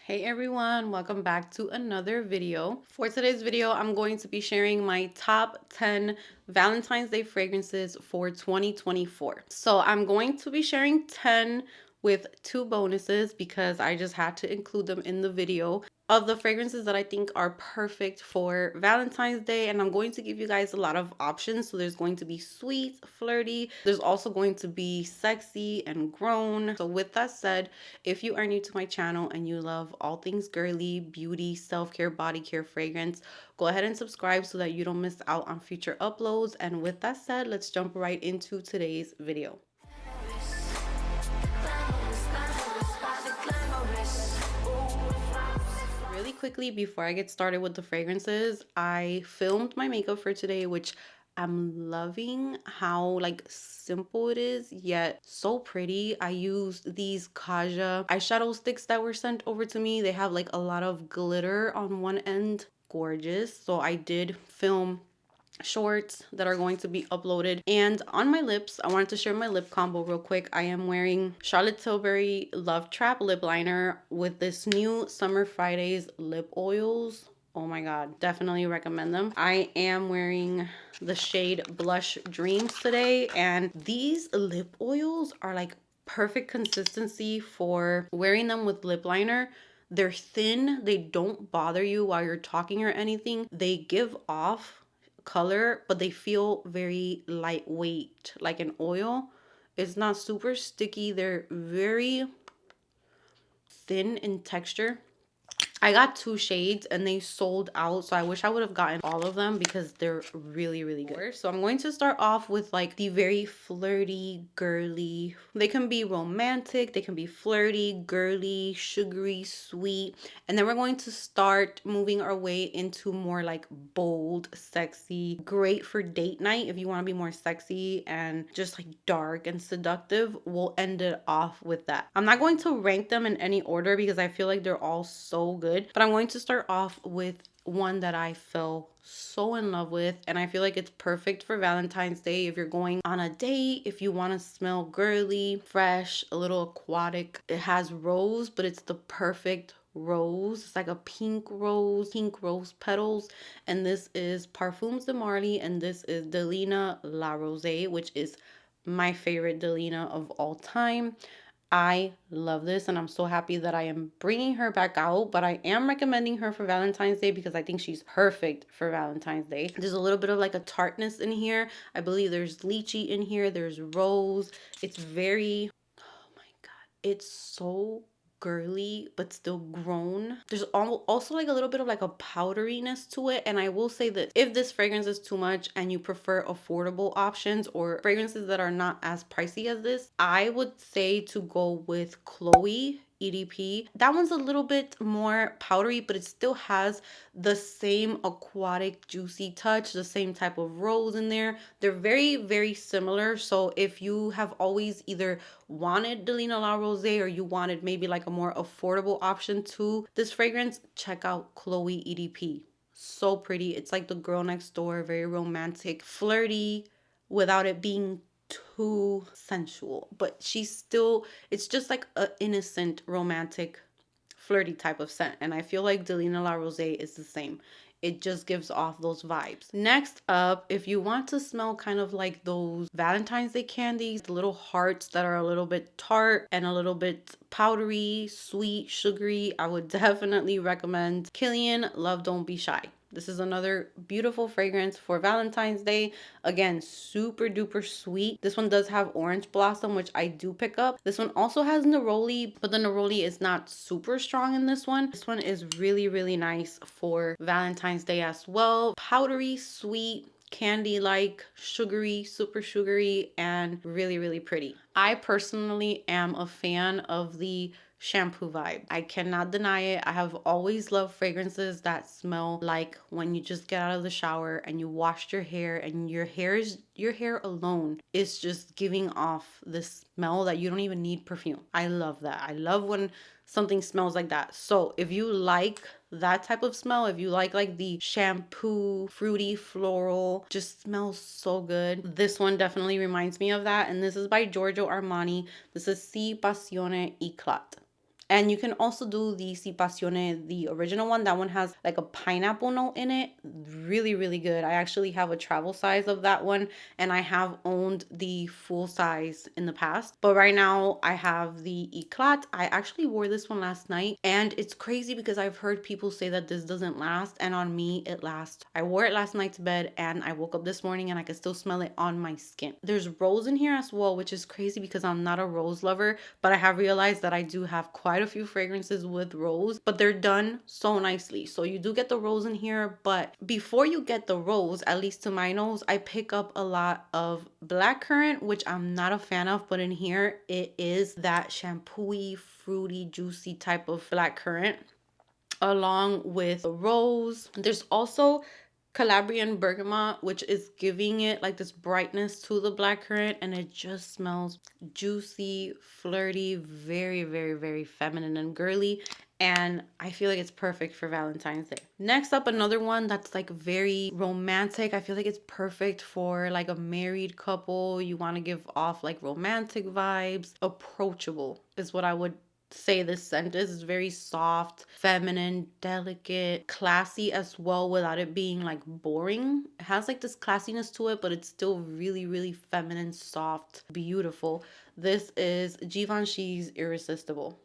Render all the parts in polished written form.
Hey everyone, welcome back to another video. For today's video, I'm going to be sharing my top 10 Valentine's Day fragrances for 2024. So I'm going to be sharing 10 with 2 bonuses because I just had to include them in the video of the fragrances that I think are perfect for Valentine's Day. And I'm going to give you guys a lot of options. So there's going to be sweet, flirty, there's also going to be sexy and grown. So with that said, if you are new to my channel and you love all things girly, beauty, self-care, body care, fragrance, go ahead and subscribe so that you don't miss out on future uploads. And with that said, let's jump right into today's video. Really quickly, before I get started with the fragrances, I filmed my makeup for today, which I'm loving how simple it is yet so pretty. I used these Kaja eyeshadow sticks that were sent over to me. They have like a lot of glitter on one end. Gorgeous. So I did film shorts that are going to be uploaded. And on my lips, I wanted to share my lip combo real quick. I am wearing Charlotte Tilbury Love Trap lip liner with this new Summer Fridays lip oils. Oh my god, definitely recommend them. I am wearing the shade Blush Dreams today, and these lip oils are like perfect consistency for wearing them with lip liner. They're thin, they don't bother you while you're talking or anything. They give off color, but they feel very lightweight, like an oil. It's not super sticky. They're very thin in texture. I got 2 shades and they sold out, so I wish I would have gotten all of them because they're really good. So I'm going to start off with like the very flirty, girly. They can be romantic, they can be flirty, girly, sugary, sweet, and then we're going to start moving our way into more like bold, sexy, great for date night. If you want to be more sexy and just like dark and seductive, we'll end it off with that. I'm not going to rank them in any order because I feel like they're all so good, but I'm going to start off with one that I fell so in love with, and I feel like it's perfect for Valentine's Day. If you're going on a date, if you want to smell girly, fresh, a little aquatic. It has rose, but it's the perfect rose. It's like a pink rose petals, and this is Parfums de Marly, and this is Delina La Rose, which is my favorite Delina of all time. I love this, and I'm so happy that I am bringing her back out, but I am recommending her for Valentine's Day because I think she's perfect for Valentine's Day. There's a little bit of like a tartness in here. I believe there's lychee in here. There's rose. It's very, oh my god, it's so girly but still grown. There's also like a little bit of like a powderiness to it. And I will say that if this fragrance is too much and you prefer affordable options or fragrances that are not as pricey as this, I would say to go with Chloe EDP. That one's a little bit more powdery, but it still has the same aquatic juicy touch, the same type of rose in there. They're very similar. So if you have always either wanted Delina La Rose or you wanted maybe like a more affordable option to this fragrance, check out Chloe EDP. So pretty. It's like the girl next door, very romantic, flirty without it being too sensual, but she's still, it's just like a innocent romantic flirty type of scent, and I feel like Delina La Rose is the same. It just gives off those vibes. Next up, if you want to smell kind of like those Valentine's Day candies, the little hearts that are a little bit tart and a little bit powdery, sweet, sugary, I would definitely recommend Kilian Love Don't Be Shy. This is another beautiful fragrance for Valentine's Day. Again, super duper sweet. This one does have orange blossom, which I do pick up. This one also has neroli, but the neroli is not super strong in this one. This one is really nice for Valentine's Day as well. Powdery, sweet, candy-like, sugary, super sugary, and really pretty. I personally am a fan of the shampoo vibe. I cannot deny it. I have always loved fragrances that smell like when you just get out of the shower and you washed your hair, and your hair alone is just giving off this smell that you don't even need perfume. I love that. I love when something smells like that. So if you like that type of smell, if you like the shampoo, fruity, floral, just smells so good, this one definitely reminds me of that. And this is by Giorgio Armani. This is Si Passione Eclat. And you can also do the Si Passione, the original one. That one has like a pineapple note in it. Really, really good. I actually have a travel size of that one, and I have owned the full size in the past. But right now I have the Eclat. I actually wore this one last night, and it's crazy because I've heard people say that this doesn't last, and on me it lasts. I wore it last night to bed, and I woke up this morning and I could still smell it on my skin. There's rose in here as well, which is crazy because I'm not a rose lover, but I have realized that I do have quite a few fragrances with rose, but they're done so nicely. So you do get the rose in here, but before you get the rose, at least to my nose, I pick up a lot of blackcurrant, which I'm not a fan of, but in here it is that shampooy, fruity, juicy type of blackcurrant along with rose. There's also Calabrian bergamot, which is giving it like this brightness to the blackcurrant, and it just smells juicy, flirty, very, very, very feminine and girly. And I feel like it's perfect for Valentine's Day. Next up, another one that's like very romantic. I feel like it's perfect for like a married couple. You want to give off like romantic vibes. Approachable is what I would say this scent is. It's very soft, feminine, delicate, classy as well without it being like boring. It has like this classiness to it, but it's still really, really feminine, soft, beautiful. This is Givenchy's Irresistible.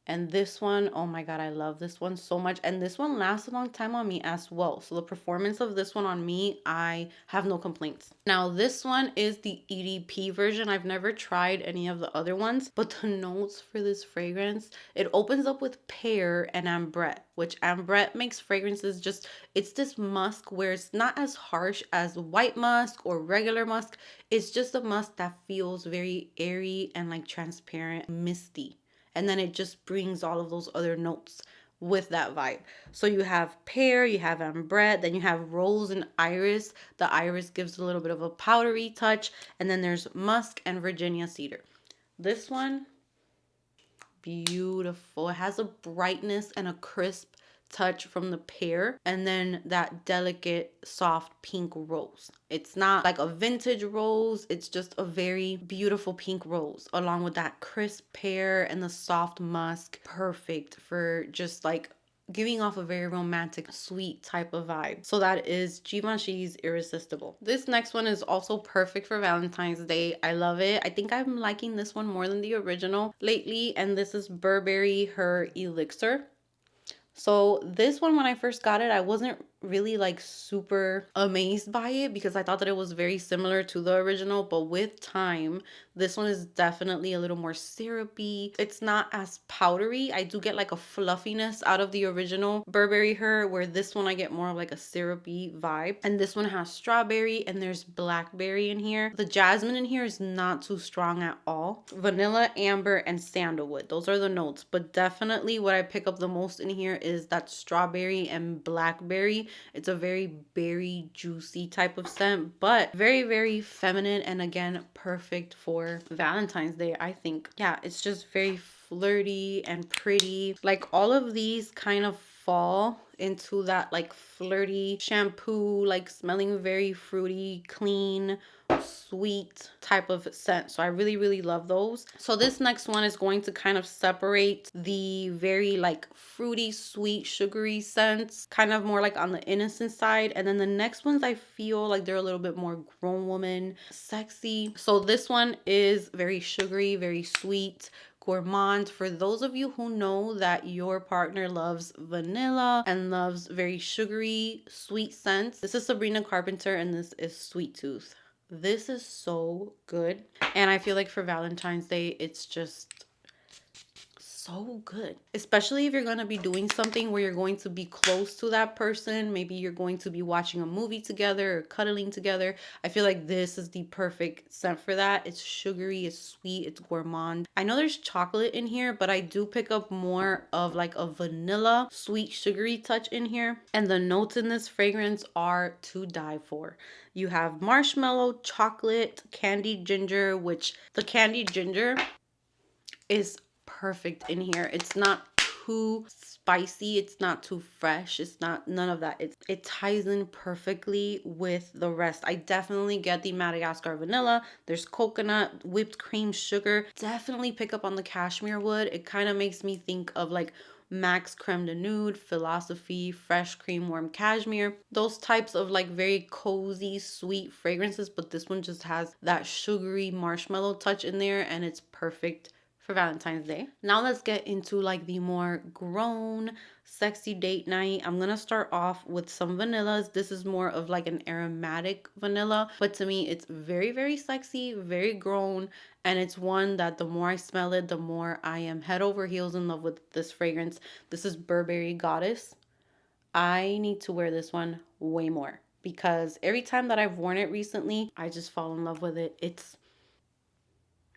And this one, oh my God, I love this one so much. And this one lasts a long time on me as well. So the performance of this one on me, I have no complaints. Now, this one is the EDP version. I've never tried any of the other ones, but the notes for this fragrance, it opens up with pear and ambrette, which ambrette makes fragrances just, it's this musk where it's not as harsh as white musk or regular musk. It's just a musk that feels very airy and like transparent, misty, and then it just brings all of those other notes with that vibe. So you have pear, you have ambrette, then you have rose and iris. The iris gives a little bit of a powdery touch, and then there's musk and Virginia cedar. This one, beautiful. It has a brightness and a crisp touch from the pear, and then that delicate soft pink rose. It's not like a vintage rose, it's just a very beautiful pink rose along with that crisp pear and the soft musk. Perfect for just like giving off a very romantic, sweet type of vibe. So that is Givenchy's Irresistible. This next one is also perfect for Valentine's Day. I love it. I think I'm liking this one more than the original lately, and this is Burberry Her Elixir. So this one, when I first got it, I wasn't really like super amazed by it because I thought that it was very similar to the original, but with time this one is definitely a little more syrupy. It's not as powdery. I do get like a fluffiness out of the original Burberry Her, where this one I get more of like a syrupy vibe. And this one has strawberry and there's blackberry in here. The jasmine in here is not too strong at all. Vanilla, amber, and sandalwood, those are the notes, but definitely what I pick up the most in here is that strawberry and blackberry. It's a very berry, juicy type of scent, but very, very feminine, and again, perfect for Valentine's Day, I think. Yeah, it's just very flirty and pretty. Like all of these kind of fall into that like flirty shampoo, like smelling very fruity, clean, sweet type of scent. So I really, really love those. So this next one is going to kind of separate the very like fruity, sweet, sugary scents, kind of more like on the innocent side. And then the next ones, I feel like they're a little bit more grown woman, sexy. So this one is very sugary, very sweet, gourmand. For those of you who know that your partner loves vanilla and loves very sugary, sweet scents, this is Sabrina Carpenter and this is Sweet Tooth. This is so good, and I feel like for Valentine's Day it's just so good, especially if you're going to be doing something where you're going to be close to that person. Maybe you're going to be watching a movie together or cuddling together. I feel like this is the perfect scent for that. It's sugary, it's sweet, it's gourmand. I know there's chocolate in here, but I do pick up more of like a vanilla, sweet, sugary touch in here. And the notes in this fragrance are to die for. You have marshmallow, chocolate, candied ginger, which the candied ginger is perfect in here. It's not too spicy, it's not too fresh, it's not none of that. It ties in perfectly with the rest. I definitely get the Madagascar vanilla. There's coconut, whipped cream, sugar. Definitely pick up on the cashmere wood. It kind of makes me think of like Max Creme de Nude, Philosophy, Fresh Cream, Warm Cashmere. Those types of like very cozy, sweet fragrances, but this one just has that sugary marshmallow touch in there and it's perfect for Valentine's Day. Now let's get into like the more grown, sexy date night. I'm gonna start off with some vanillas. This is more of like an aromatic vanilla, but to me it's very, very sexy, very grown, and it's one that the more I smell it, the more I am head over heels in love with this fragrance. This is Burberry Goddess. I need to wear this one way more because every time that I've worn it recently, I just fall in love with it.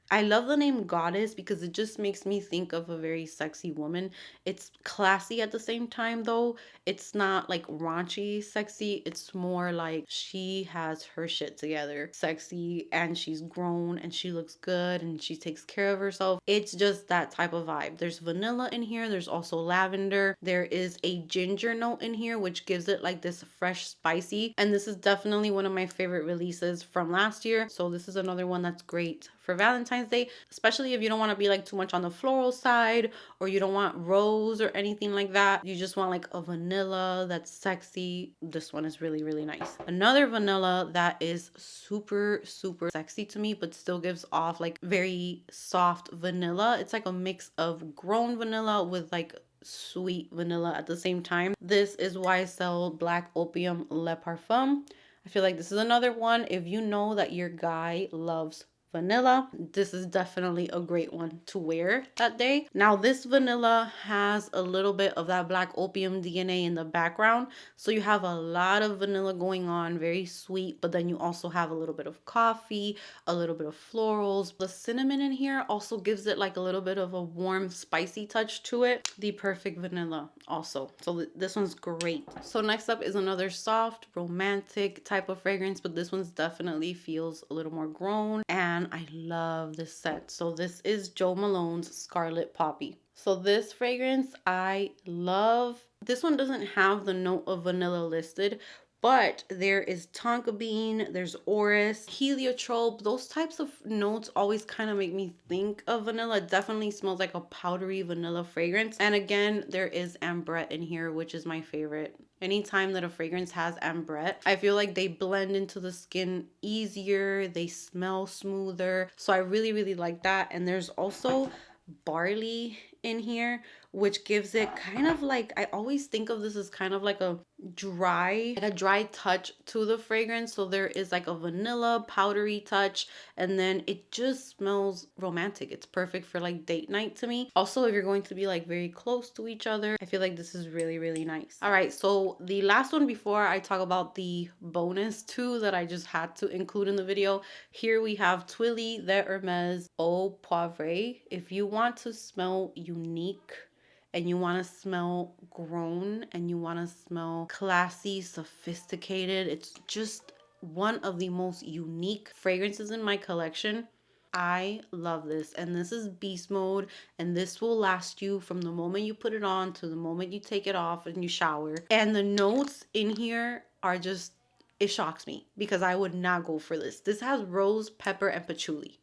I love the name Goddess because it just makes me think of a very sexy woman. It's classy at the same time, though. It's not like raunchy sexy. It's more like she has her shit together. Sexy, and she's grown and she looks good and she takes care of herself. It's just that type of vibe. There's vanilla in here. There's also lavender. There is a ginger note in here, which gives it like this fresh spicy. And this is definitely one of my favorite releases from last year. So this is another one that's great for Valentine's Day, especially if you don't want to be like too much on the floral side or you don't want rose or anything like that. You just want like a vanilla that's sexy. This one is really, really nice. Another vanilla that is super, super sexy to me, but still gives off like very soft vanilla. It's like a mix of grown vanilla with like sweet vanilla at the same time. This is YSL Black Opium Le Parfum. I feel like this is another one. If you know that your guy loves vanilla, this is definitely a great one to wear that day. Now this vanilla has a little bit of that Black Opium DNA in the background, so you have a lot of vanilla going on, very sweet, but then you also have a little bit of coffee, a little bit of florals. The cinnamon in here also gives it like a little bit of a warm spicy touch to it. The perfect vanilla also, so this one's great. So next up is another soft romantic type of fragrance, but this one's definitely feels a little more grown, and I love this scent. So this is Jo Malone's Scarlet Poppy. So this fragrance I love. This one doesn't have the note of vanilla listed, but there is tonka bean, there's orris, heliotrope. Those types of notes always kind of make me think of vanilla. It definitely smells like a powdery vanilla fragrance. And again, there is ambrette in here, which is my favorite. Anytime that a fragrance has ambrette, I feel like they blend into the skin easier, they smell smoother. So I really, really like that. And there's also barley in here, which gives it kind of like, I always think of this as kind of like a dry touch to the fragrance. So there is like a vanilla powdery touch, and then it just smells romantic. It's perfect for like date night to me. Also, if you're going to be like very close to each other, I feel like this is really, really nice. All right, so the last one before I talk about the bonus two that I just had to include in the video, here we have Twilly de Hermes Eau Poivrée. If you want to smell unique and you want to smell grown and you want to smell classy, sophisticated, it's just one of the most unique fragrances in my collection. I love this, and this is beast mode, and this will last you from the moment you put it on to the moment you take it off and you shower. And the notes in here are just, it shocks me because I would not go for this. This has rose, pepper, and patchouli.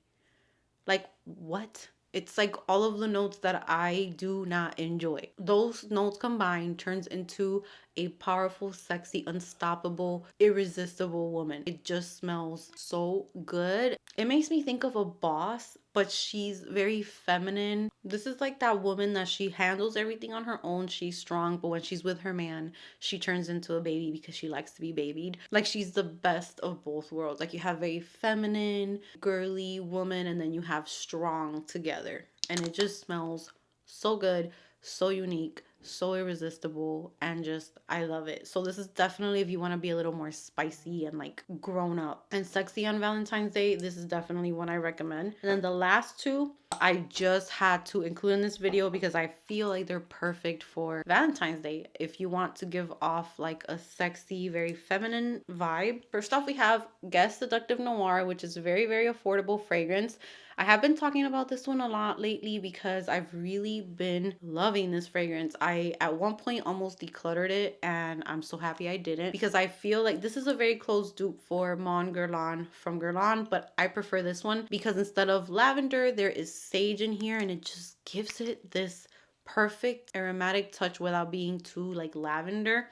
Like, what? It's like all of the notes that I do not enjoy. Those notes combined turns into a powerful, sexy, unstoppable, irresistible woman. It just smells so good. It makes me think of a boss, but she's very feminine. This is like that woman that she handles everything on her own. She's strong, but when she's with her man, she turns into a baby because she likes to be babied. Like, she's the best of both worlds. Like, you have very feminine, girly woman, and then you have strong together. And it just smells so good, so unique, so irresistible, and just, I love it. So this is definitely, if you want to be a little more spicy and like grown up and sexy on Valentine's Day, this is definitely one I recommend. And then the last two I just had to include in this video because I feel like they're perfect for Valentine's Day. If you want to give off like a sexy, very feminine vibe. First off, we have Guess Seductive Noir, which is a very, very affordable fragrance. I have been talking about this one a lot lately because I've really been loving this fragrance. I at one point almost decluttered it, and I'm so happy I didn't because I feel like this is a very close dupe for Mon Guerlain from Guerlain, but I prefer this one because instead of lavender, there is sage in here, and it just gives it this perfect aromatic touch without being too like lavender.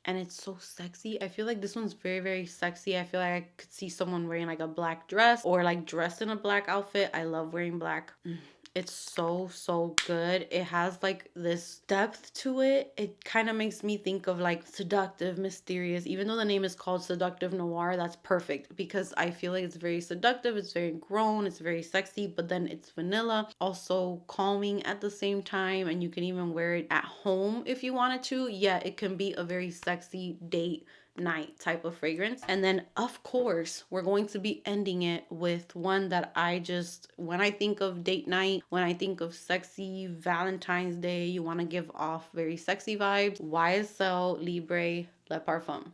And it's so sexy. I feel like this one's very, very sexy. I feel like I could see someone wearing like a black dress or like dressed in a black outfit. I love wearing black. It's so, so good. It has like this depth to it. It kind of makes me think of like seductive, mysterious. Even though the name is called Seductive Noir, that's perfect because I feel like it's very seductive. It's very grown. It's very sexy, but then it's vanilla. Also calming at the same time. And you can even wear it at home if you wanted to. Yeah, it can be a very sexy date night type of fragrance. And then of course we're going to be ending it with one that I just, when I think of date night, when I think of sexy Valentine's Day, you want to give off very sexy vibes, YSL Libre Le Parfum.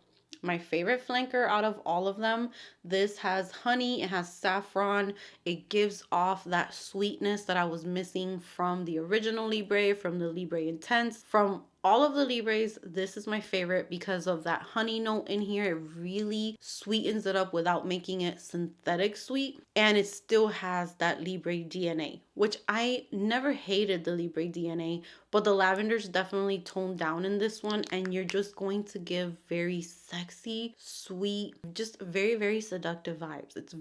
My favorite flanker out of all of them. This has honey, it has saffron, it gives off that sweetness that I was missing from the original Libre, from the Libre Intense, from all of the Libres. This is my favorite because of that honey note in here. It really sweetens it up without making it synthetic sweet. And it still has that Libre DNA, which I never hated the Libre DNA, but the lavender's definitely toned down in this one. And you're just going to give very sexy, sweet, just very, very seductive vibes. It's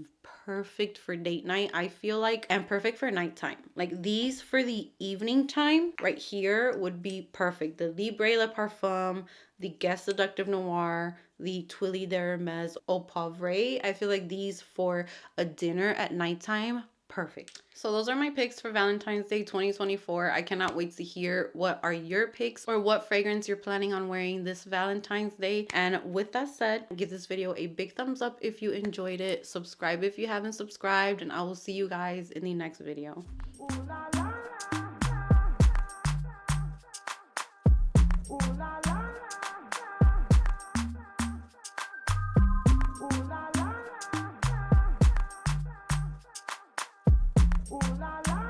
perfect for date night, I feel like, and perfect for nighttime. Like these for the evening time right here would be perfect. The Libre Le Parfum, the Guess Seductive Noir, the Twilly de Hermes Au Pauvre. I feel like these for a dinner at nighttime, perfect. So those are my picks for Valentine's Day 2024. I cannot wait to hear what are your picks or what fragrance you're planning on wearing this Valentine's Day. And with that said, give this video a big thumbs up if you enjoyed it. Subscribe if you haven't subscribed, and I will see you guys in the next video. Ooh la la. Ooh la la.